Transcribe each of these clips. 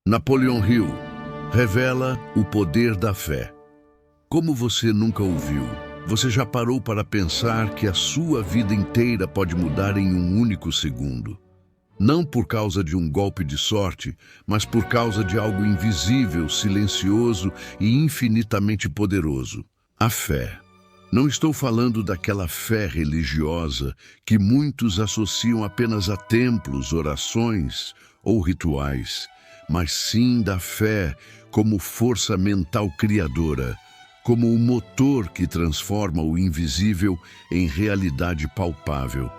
Napoleon Hill revela o poder da fé. Como você nunca ouviu, você já parou para pensar que a sua vida inteira pode mudar em um único segundo? Não por causa de um golpe de sorte, mas por causa de algo invisível, silencioso e infinitamente poderoso: a fé. Não estou falando daquela fé religiosa que muitos associam apenas a templos, orações ou rituais, mas sim da fé como força mental criadora, como o motor que transforma o invisível em realidade palpável.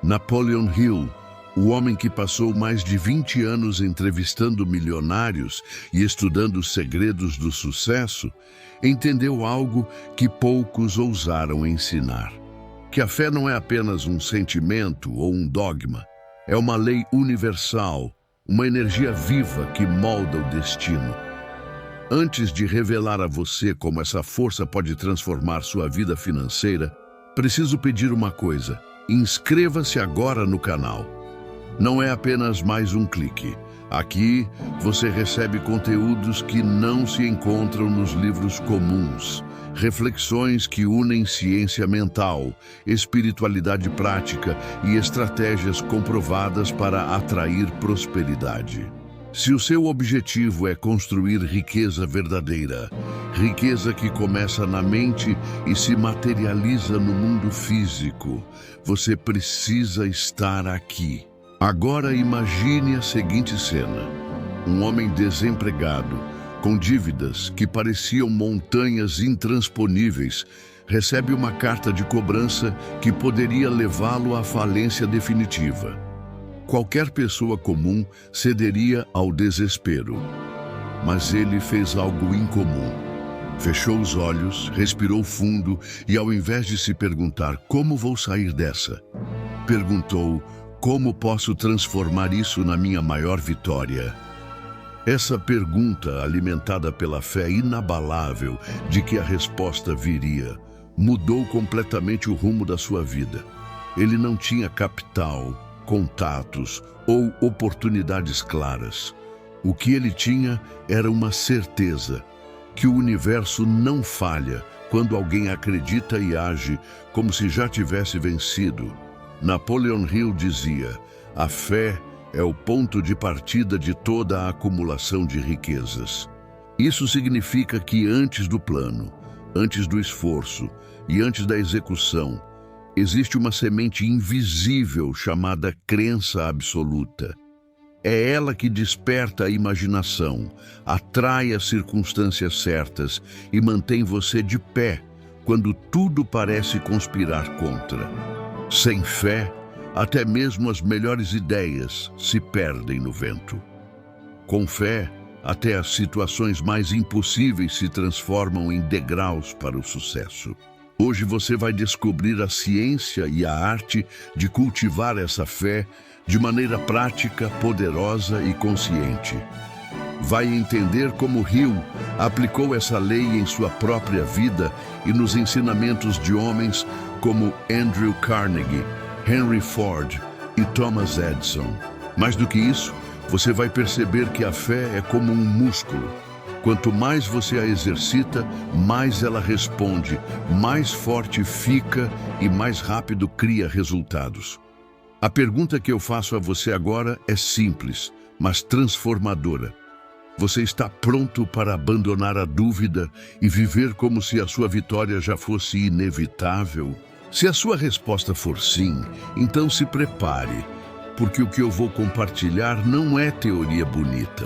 Napoleon Hill, o homem que passou mais de 20 anos entrevistando milionários e estudando os segredos do sucesso, entendeu algo que poucos ousaram ensinar: que a fé não é apenas um sentimento ou um dogma, é uma lei universal, uma energia viva que molda o destino. Antes de revelar a você como essa força pode transformar sua vida financeira, preciso pedir uma coisa: inscreva-se agora no canal. Não é apenas mais um clique. Aqui você recebe conteúdos que não se encontram nos livros comuns, reflexões que unem ciência mental, espiritualidade prática e estratégias comprovadas para atrair prosperidade. Se o seu objetivo é construir riqueza verdadeira, riqueza que começa na mente e se materializa no mundo físico, você precisa estar aqui. Agora imagine a seguinte cena: um homem desempregado, com dívidas que pareciam montanhas intransponíveis, recebe uma carta de cobrança que poderia levá-lo à falência definitiva. Qualquer pessoa comum cederia ao desespero, mas ele fez algo incomum. Fechou os olhos, respirou fundo e, ao invés de se perguntar como vou sair dessa, perguntou: como posso transformar isso na minha maior vitória? Essa pergunta, alimentada pela fé inabalável de que a resposta viria, mudou completamente o rumo da sua vida. Ele não tinha capital, contatos ou oportunidades claras. O que ele tinha era uma certeza: que o universo não falha quando alguém acredita e age como se já tivesse vencido. Napoleon Hill dizia: a fé é o ponto de partida de toda a acumulação de riquezas. Isso significa que antes do plano, antes do esforço e antes da execução, existe uma semente invisível chamada crença absoluta. É ela que desperta a imaginação, atrai as circunstâncias certas e mantém você de pé quando tudo parece conspirar contra. Sem fé, até mesmo as melhores ideias se perdem no vento. Com fé, até as situações mais impossíveis se transformam em degraus para o sucesso. Hoje você vai descobrir a ciência e a arte de cultivar essa fé de maneira prática, poderosa e consciente. Vai entender como Hill aplicou essa lei em sua própria vida e nos ensinamentos de homens como Andrew Carnegie, Henry Ford e Thomas Edison. Mais do que isso, você vai perceber que a fé é como um músculo. Quanto mais você a exercita, mais ela responde, mais forte fica e mais rápido cria resultados. A pergunta que eu faço a você agora é simples, mas transformadora. Você está pronto para abandonar a dúvida e viver como se a sua vitória já fosse inevitável? Se a sua resposta for sim, então se prepare, porque o que eu vou compartilhar não é teoria bonita.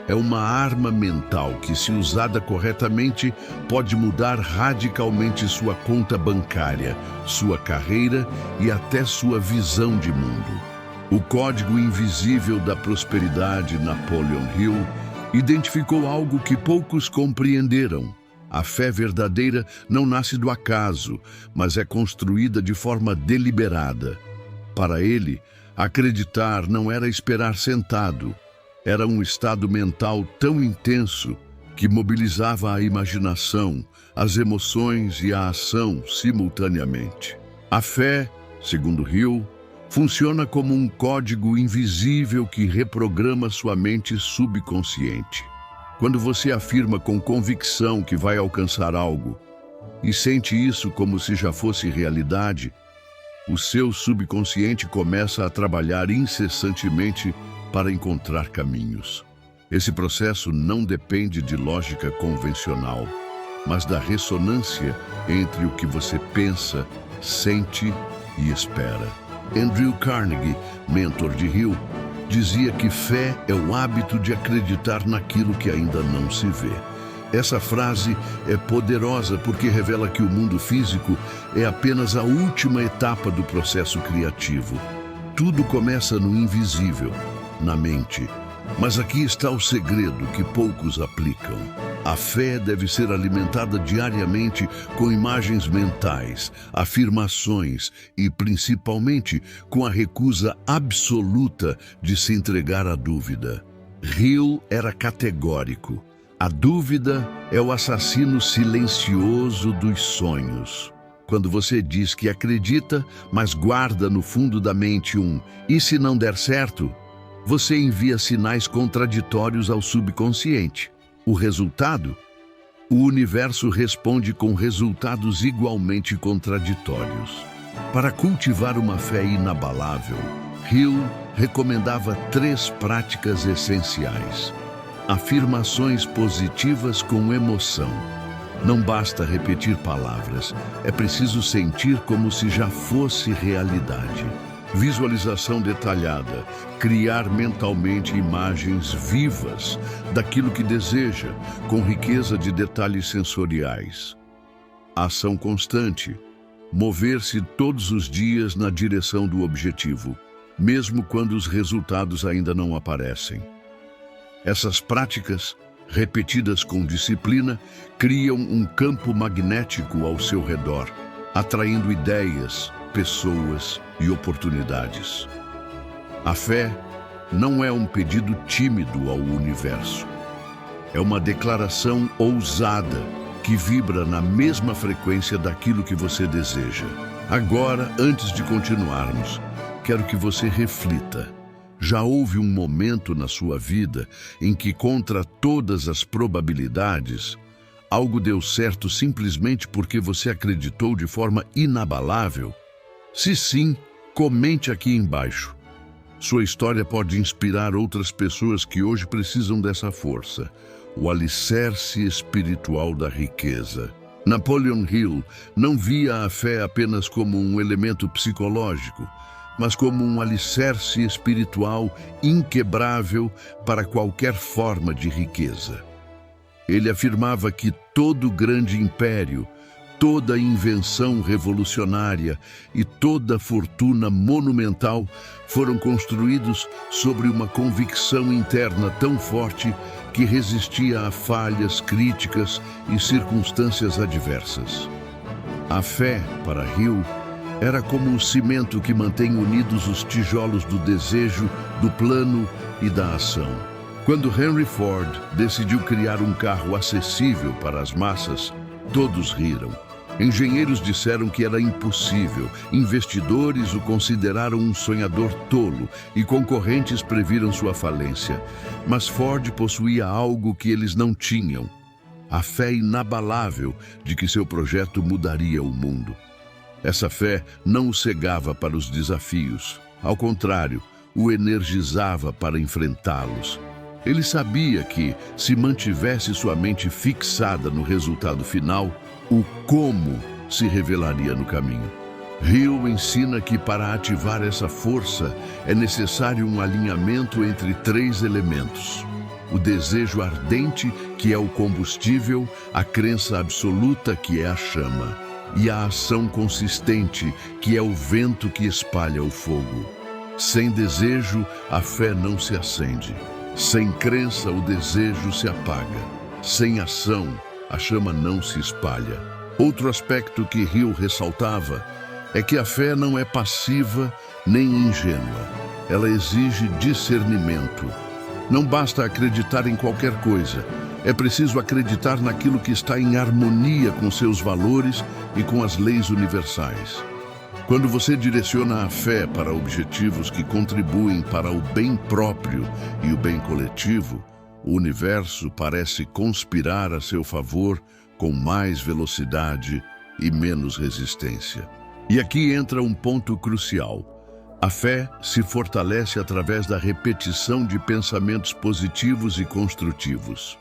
É uma arma mental que, se usada corretamente, pode mudar radicalmente sua conta bancária, sua carreira e até sua visão de mundo. O código invisível da prosperidade, Napoleon Hill, identificou algo que poucos compreenderam. A fé verdadeira não nasce do acaso, mas é construída de forma deliberada. Para ele, acreditar não era esperar sentado. Era um estado mental tão intenso que mobilizava a imaginação, as emoções e a ação simultaneamente. A fé, segundo Hill, Funciona como um código invisível que reprograma sua mente subconsciente. Quando você afirma com convicção que vai alcançar algo e sente isso como se já fosse realidade, o seu subconsciente começa a trabalhar incessantemente para encontrar caminhos. Esse processo não depende de lógica convencional, mas da ressonância entre o que você pensa, sente e espera. Andrew Carnegie, mentor de Hill, dizia que fé é o hábito de acreditar naquilo que ainda não se vê. Essa frase é poderosa porque revela que o mundo físico é apenas a última etapa do processo criativo. Tudo começa no invisível, na mente. Mas aqui está o segredo que poucos aplicam. A fé deve ser alimentada diariamente com imagens mentais, afirmações e, principalmente, com a recusa absoluta de se entregar à dúvida. Hill era categórico. A dúvida é o assassino silencioso dos sonhos. Quando você diz que acredita, mas guarda no fundo da mente "e se não der certo?", você envia sinais contraditórios ao subconsciente. O resultado? O universo responde com resultados igualmente contraditórios. Para cultivar uma fé inabalável, Hill recomendava 3 práticas essenciais. Afirmações positivas com emoção. Não basta repetir palavras, é preciso sentir como se já fosse realidade. Visualização detalhada, criar mentalmente imagens vivas daquilo que deseja, com riqueza de detalhes sensoriais. Ação constante, mover-se todos os dias na direção do objetivo, mesmo quando os resultados ainda não aparecem. Essas práticas, repetidas com disciplina, criam um campo magnético ao seu redor, atraindo ideias, pessoas e oportunidades. A fé não é um pedido tímido ao universo. É uma declaração ousada que vibra na mesma frequência daquilo que você deseja. Agora, antes de continuarmos, quero que você reflita. Já houve um momento na sua vida em que, contra todas as probabilidades, algo deu certo simplesmente porque você acreditou de forma inabalável? Se sim, comente aqui embaixo. Sua história pode inspirar outras pessoas que hoje precisam dessa força, o alicerce espiritual da riqueza. Napoleon Hill não via a fé apenas como um elemento psicológico, mas como um alicerce espiritual inquebrável para qualquer forma de riqueza. Ele afirmava que todo grande império, toda invenção revolucionária e toda fortuna monumental foram construídos sobre uma convicção interna tão forte que resistia a falhas, críticas e circunstâncias adversas. A fé, para Hill, era como o cimento que mantém unidos os tijolos do desejo, do plano e da ação. Quando Henry Ford decidiu criar um carro acessível para as massas, todos riram. Engenheiros disseram que era impossível, investidores o consideraram um sonhador tolo e concorrentes previram sua falência. Mas Ford possuía algo que eles não tinham: a fé inabalável de que seu projeto mudaria o mundo. Essa fé não o cegava para os desafios, ao contrário, o energizava para enfrentá-los. Ele sabia que, se mantivesse sua mente fixada no resultado final, o como se revelaria no caminho. Hill ensina que para ativar essa força é necessário um alinhamento entre 3 elementos: o desejo ardente, que é o combustível, a crença absoluta, que é a chama, e a ação consistente, que é o vento que espalha o fogo. Sem desejo, a fé não se acende. Sem crença, o desejo se apaga. Sem ação, a chama não se espalha. Outro aspecto que Hill ressaltava é que a fé não é passiva nem ingênua. Ela exige discernimento. Não basta acreditar em qualquer coisa. É preciso acreditar naquilo que está em harmonia com seus valores e com as leis universais. Quando você direciona a fé para objetivos que contribuem para o bem próprio e o bem coletivo, o universo parece conspirar a seu favor com mais velocidade e menos resistência. E aqui entra um ponto crucial. A fé se fortalece através da repetição de pensamentos positivos e construtivos.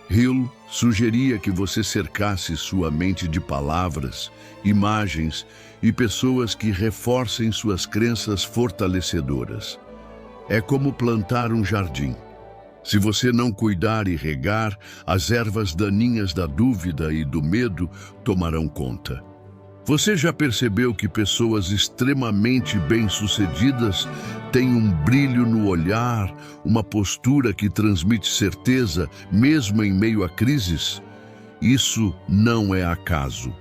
Hill sugeria que você cercasse sua mente de palavras, imagens e pessoas que reforcem suas crenças fortalecedoras. É como plantar um jardim. Se você não cuidar e regar, as ervas daninhas da dúvida e do medo tomarão conta. Você já percebeu que pessoas extremamente bem-sucedidas têm um brilho no olhar, uma postura que transmite certeza, mesmo em meio a crises? Isso não é acaso.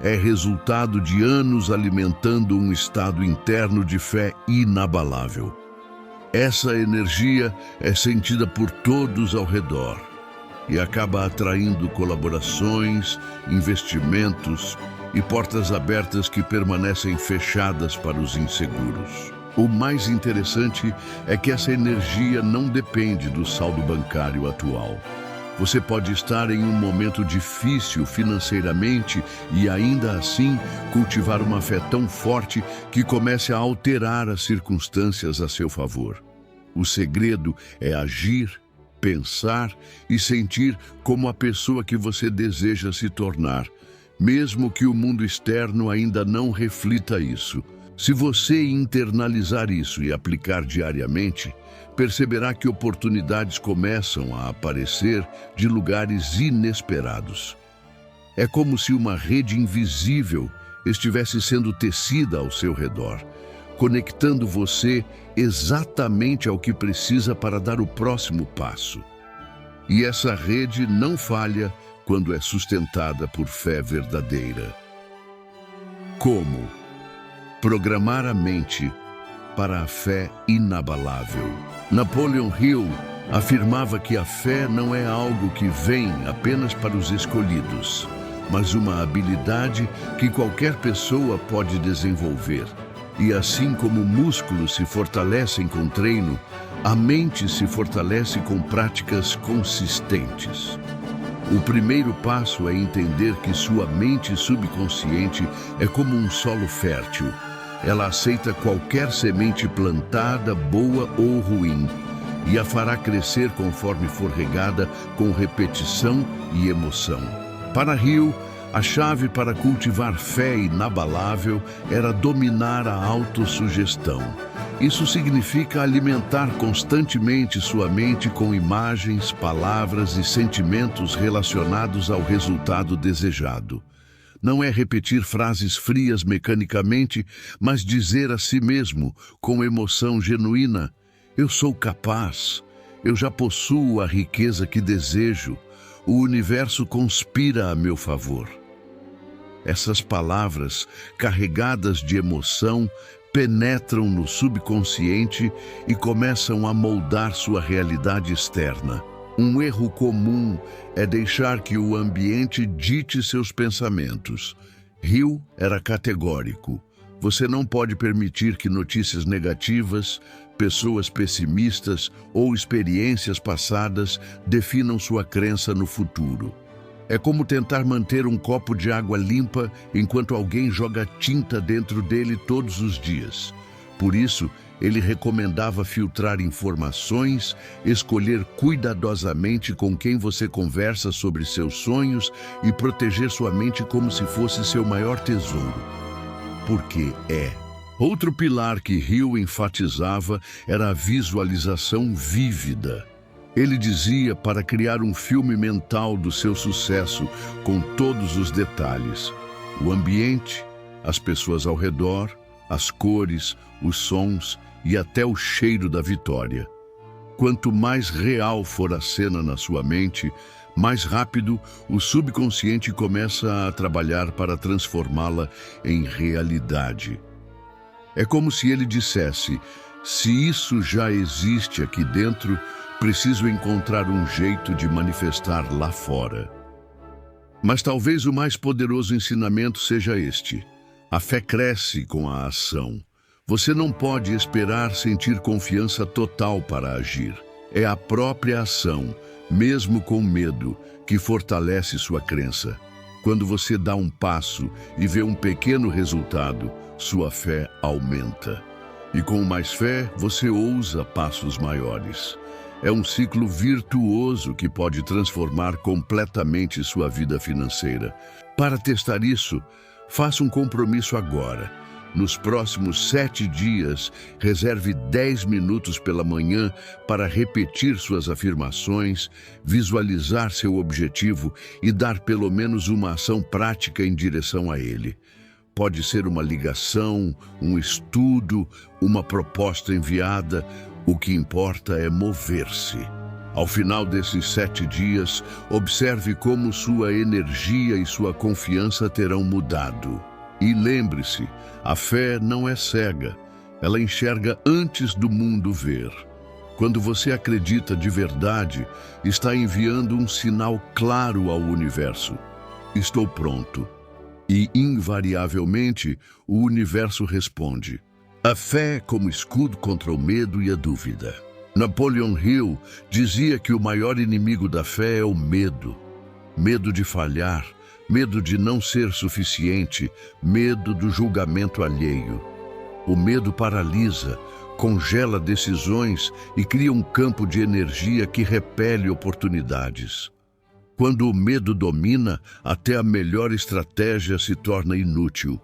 É resultado de anos alimentando um estado interno de fé inabalável. Essa energia é sentida por todos ao redor e acaba atraindo colaborações, investimentos e portas abertas que permanecem fechadas para os inseguros. O mais interessante é que essa energia não depende do saldo bancário atual. Você pode estar em um momento difícil financeiramente e ainda assim cultivar uma fé tão forte que comece a alterar as circunstâncias a seu favor. O segredo é agir, pensar e sentir como a pessoa que você deseja se tornar, mesmo que o mundo externo ainda não reflita isso. Se você internalizar isso e aplicar diariamente, perceberá que oportunidades começam a aparecer de lugares inesperados. É como se uma rede invisível estivesse sendo tecida ao seu redor, conectando você exatamente ao que precisa para dar o próximo passo. E essa rede não falha quando é sustentada por fé verdadeira. Como? Programar a mente para a fé inabalável. Napoleon Hill afirmava que a fé não é algo que vem apenas para os escolhidos, mas uma habilidade que qualquer pessoa pode desenvolver. E assim como músculos se fortalecem com treino, a mente se fortalece com práticas consistentes. O primeiro passo é entender que sua mente subconsciente é como um solo fértil. Ela aceita qualquer semente plantada, boa ou ruim, e a fará crescer conforme for regada com repetição e emoção. Para Hill, a chave para cultivar fé inabalável era dominar a autossugestão. Isso significa alimentar constantemente sua mente com imagens, palavras e sentimentos relacionados ao resultado desejado. Não é repetir frases frias mecanicamente, mas dizer a si mesmo, com emoção genuína: eu sou capaz, eu já possuo a riqueza que desejo, o universo conspira a meu favor. Essas palavras, carregadas de emoção, penetram no subconsciente e começam a moldar sua realidade externa. Um erro comum é deixar que o ambiente dite seus pensamentos. Hill era categórico. Você não pode permitir que notícias negativas, pessoas pessimistas ou experiências passadas definam sua crença no futuro. É como tentar manter um copo de água limpa enquanto alguém joga tinta dentro dele todos os dias. Por isso, ele recomendava filtrar informações, escolher cuidadosamente com quem você conversa sobre seus sonhos e proteger sua mente como se fosse seu maior tesouro. Porque é. Outro pilar que Hill enfatizava era a visualização vívida. Ele dizia para criar um filme mental do seu sucesso com todos os detalhes: o ambiente, as pessoas ao redor, as cores, os sons e até o cheiro da vitória. Quanto mais real for a cena na sua mente, mais rápido o subconsciente começa a trabalhar para transformá-la em realidade. É como se ele dissesse: se isso já existe aqui dentro, preciso encontrar um jeito de manifestar lá fora. Mas talvez o mais poderoso ensinamento seja este: A fé cresce com a ação. Você não pode esperar sentir confiança total para agir. É a própria ação, mesmo com medo, que fortalece sua crença. Quando você dá um passo e vê um pequeno resultado, sua fé aumenta. E com mais fé, você ousa passos maiores. É um ciclo virtuoso que pode transformar completamente sua vida financeira. Para testar isso, faça um compromisso agora. Nos próximos 7 dias, reserve 10 minutos pela manhã para repetir suas afirmações, visualizar seu objetivo e dar pelo menos uma ação prática em direção a ele. Pode ser uma ligação, um estudo, uma proposta enviada. O que importa é mover-se. Ao final desses 7 dias, observe como sua energia e sua confiança terão mudado. E lembre-se, a fé não é cega, ela enxerga antes do mundo ver. Quando você acredita de verdade, está enviando um sinal claro ao universo. Estou pronto. E, invariavelmente, o universo responde. A fé como escudo contra o medo e a dúvida. Napoleon Hill dizia que o maior inimigo da fé é o medo. Medo de falhar, medo de não ser suficiente, medo do julgamento alheio. O medo paralisa, congela decisões e cria um campo de energia que repele oportunidades. Quando o medo domina, até a melhor estratégia se torna inútil.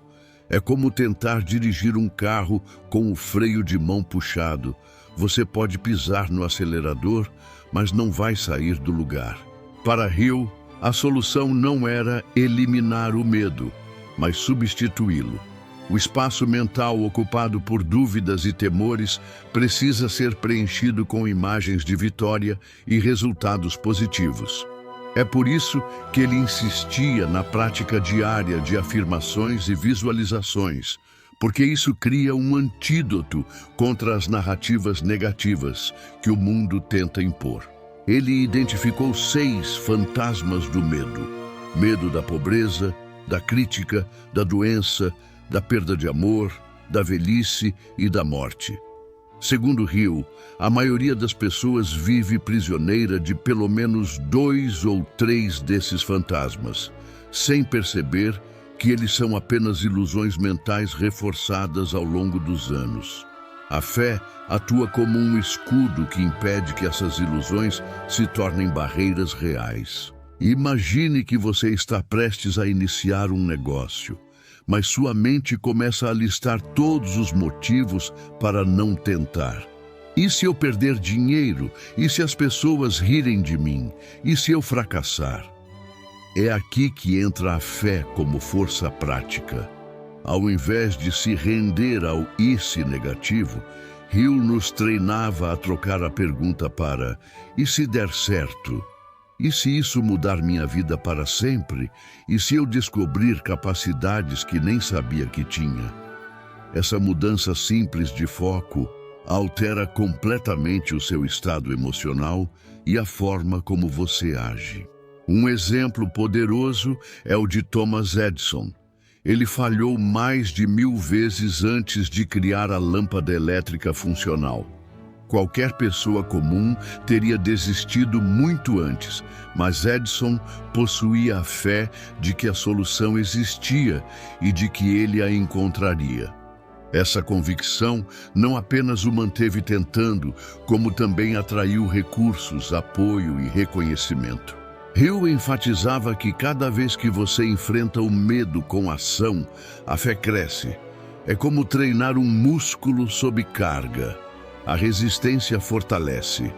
É como tentar dirigir um carro com o freio de mão puxado. Você pode pisar no acelerador, mas não vai sair do lugar. Para Hill, a solução não era eliminar o medo, mas substituí-lo. O espaço mental ocupado por dúvidas e temores precisa ser preenchido com imagens de vitória e resultados positivos. É por isso que ele insistia na prática diária de afirmações e visualizações, porque isso cria um antídoto contra as narrativas negativas que o mundo tenta impor. Ele identificou 6 fantasmas do medo: medo da pobreza, da crítica, da doença, da perda de amor, da velhice e da morte. Segundo Hill, a maioria das pessoas vive prisioneira de pelo menos 2 ou 3 desses fantasmas, sem perceber que eles são apenas ilusões mentais reforçadas ao longo dos anos. A fé atua como um escudo que impede que essas ilusões se tornem barreiras reais. Imagine que você está prestes a iniciar um negócio, mas sua mente começa a listar todos os motivos para não tentar. E se eu perder dinheiro? E se as pessoas rirem de mim? E se eu fracassar? É aqui que entra a fé como força prática. Ao invés de se render ao "e se" negativo, Hill nos treinava a trocar a pergunta para "e se der certo?" E se isso mudar minha vida para sempre? E se eu descobrir capacidades que nem sabia que tinha? Essa mudança simples de foco altera completamente o seu estado emocional e a forma como você age. Um exemplo poderoso é o de Thomas Edison. Ele falhou mais de 1000 vezes antes de criar a lâmpada elétrica funcional. Qualquer pessoa comum teria desistido muito antes, mas Edison possuía a fé de que a solução existia e de que ele a encontraria. Essa convicção não apenas o manteve tentando, como também atraiu recursos, apoio e reconhecimento. Hill enfatizava que cada vez que você enfrenta o medo com ação, a fé cresce. É como treinar um músculo sob carga. A resistência fortalece,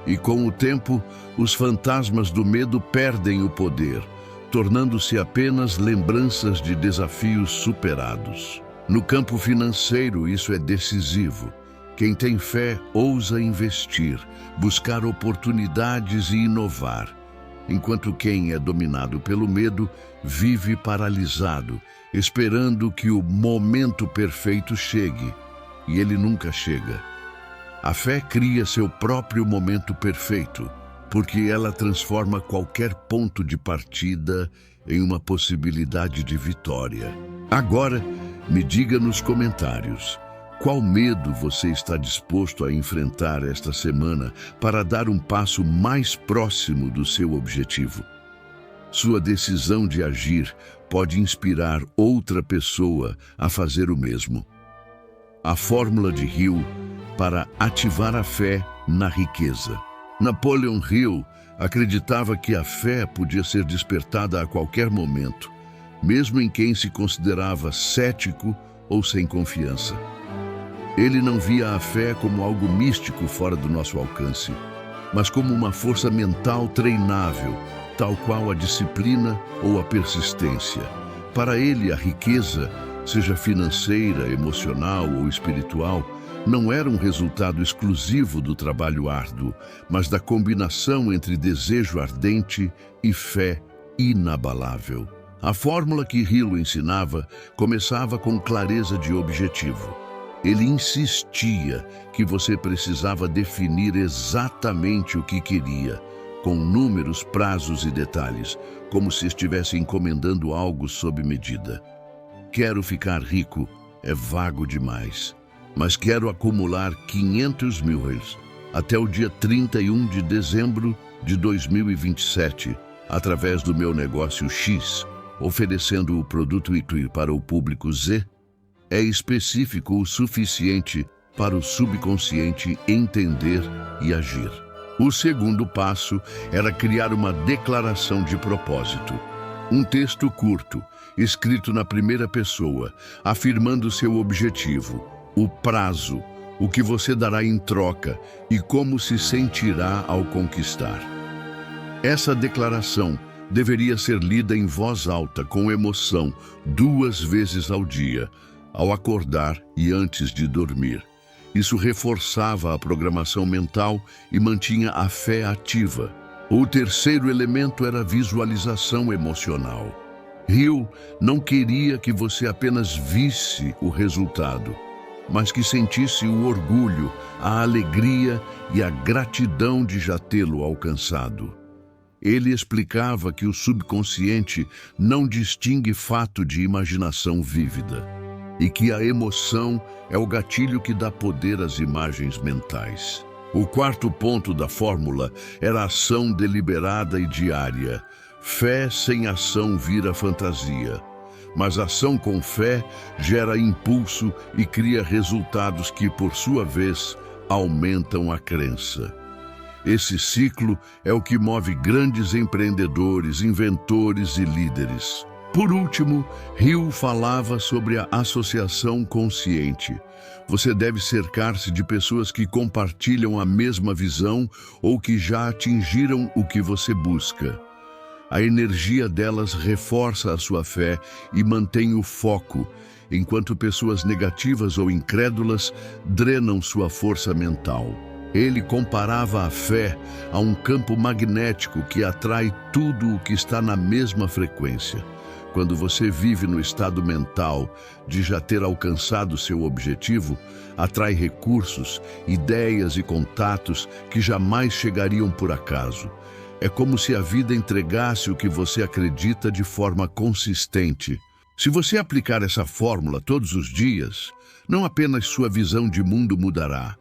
e com o tempo, os fantasmas do medo perdem o poder, tornando-se apenas lembranças de desafios superados. No campo financeiro, isso é decisivo. Quem tem fé ousa investir, buscar oportunidades e inovar, enquanto quem é dominado pelo medo vive paralisado, esperando que o momento perfeito chegue, e ele nunca chega. A fé cria seu próprio momento perfeito, porque ela transforma qualquer ponto de partida em uma possibilidade de vitória. Agora, Me diga nos comentários qual medo você está disposto a enfrentar esta semana para dar um passo mais próximo do seu objetivo. Sua decisão de agir pode inspirar outra pessoa a fazer o mesmo. A fórmula de Hill para ativar a fé na riqueza. Napoleon Hill acreditava que a fé podia ser despertada a qualquer momento, mesmo em quem se considerava cético ou sem confiança. Ele não via a fé como algo místico fora do nosso alcance, mas como uma força mental treinável, tal qual a disciplina ou a persistência. Para ele, a riqueza, seja financeira, emocional ou espiritual, não era um resultado exclusivo do trabalho árduo, mas da combinação entre desejo ardente e fé inabalável. A fórmula que Hill ensinava começava com clareza de objetivo. Ele insistia que você precisava definir exatamente o que queria, com números, prazos e detalhes, como se estivesse encomendando algo sob medida. Quero ficar rico é vago demais, mas quero acumular 500 mil até o dia 31 de dezembro de 2027, através do meu negócio X, oferecendo o produto Y para o público Z. É específico o suficiente para o subconsciente entender e agir. O segundo passo era criar uma declaração de propósito. Um texto curto, escrito na primeira pessoa, afirmando seu objetivo, o prazo, o que você dará em troca e como se sentirá ao conquistar. Essa declaração deveria ser lida em voz alta, com emoção, 2 vezes ao dia, ao acordar e antes de dormir. Isso reforçava a programação mental e mantinha a fé ativa. O terceiro elemento era a visualização emocional. Hill não queria que você apenas visse o resultado, mas que sentisse o orgulho, a alegria e a gratidão de já tê-lo alcançado. Ele explicava que o subconsciente não distingue fato de imaginação vívida, e que a emoção é o gatilho que dá poder às imagens mentais. O quarto ponto da fórmula era a ação deliberada e diária. Fé sem ação vira fantasia, mas ação com fé gera impulso e cria resultados que, por sua vez, aumentam a crença. Esse ciclo é o que move grandes empreendedores, inventores e líderes. Por último, Hill falava sobre a associação consciente. Você deve cercar-se de pessoas que compartilham a mesma visão ou que já atingiram o que você busca. A energia delas reforça a sua fé e mantém o foco, enquanto pessoas negativas ou incrédulas drenam sua força mental. Ele comparava a fé a um campo magnético que atrai tudo o que está na mesma frequência. Quando você vive no estado mental de já ter alcançado seu objetivo, atrai recursos, ideias e contatos que jamais chegariam por acaso. É como se a vida entregasse o que você acredita de forma consistente. Se você aplicar essa fórmula todos os dias, não apenas sua visão de mundo mudará,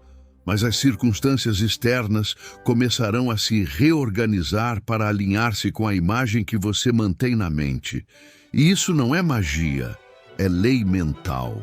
mas as circunstâncias externas começarão a se reorganizar para alinhar-se com a imagem que você mantém na mente. E isso não é magia, é lei mental.